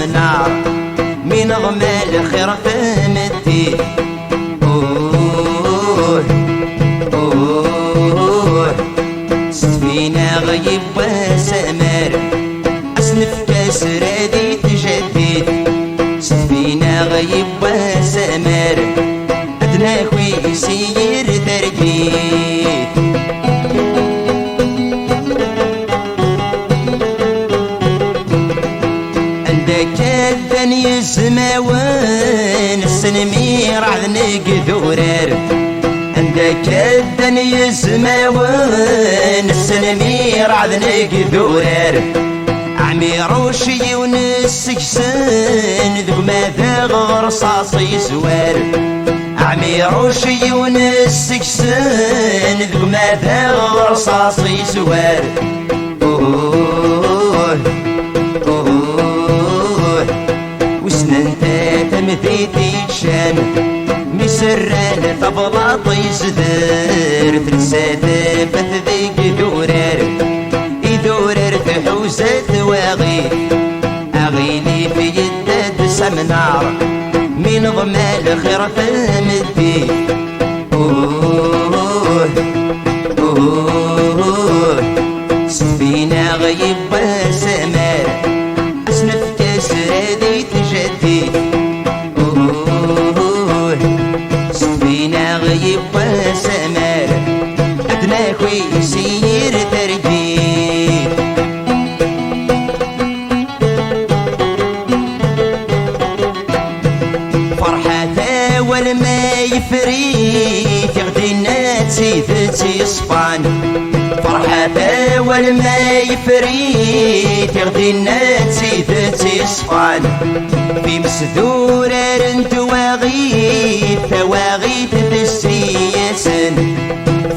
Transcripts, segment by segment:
سمنار من غمال خير فمدي سفينة غيب وسمر أصنف كسر ذي تجدد سفينة غيب وسمر أدنى خوي سير ترجيت عندك الدنيا الزماوان السنمير عذنك ذورر عندك الدنيا الزماوان السنمير عذنك ذورر عميروشي ونسكسن ذوق ماذا غرصاصي زوار عميروشي ونسكسن ذوق ماذا غرصاصي زوار وسنن تمثيتي شان مسران تبلاطي زدر تنسات فتذيك دورر يدورر تحوزات واغي أغيلي في يدد سمنار من ضمال خير فمدي سفينة غيب وسمر أصنف كسر ذي تجدد سفينة غيب وسمر أدنى خوي سير ترجيت فرحة والما يفريت يغدينا تسيدتي صفان فرحة والما يفريت يغدينا تسيدتي صفان في مسدور رنت واغيث ثواغيث تسيسن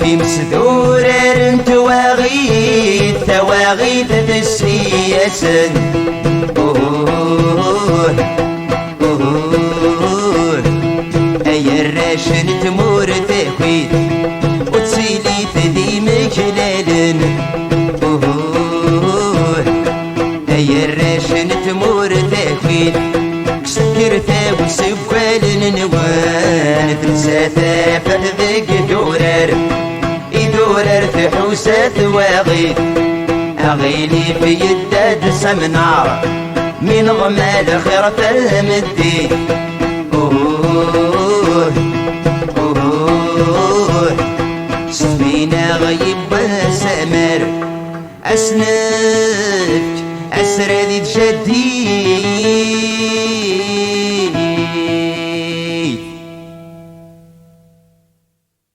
في مسدور رنت واغيث ثواغيث تسيسن أي الراشن تمور تكويت وتسيلي ذي مكلالن أي الراشن تمور تكويت سكرتا وسبوال نوان تنساتا فذيك دورر يدورر تحوسات واغيث أغيلي في يداد سمنار من غمال خير فمدي سفينة غيب وسمر أسنفك أسرى ذي تجديد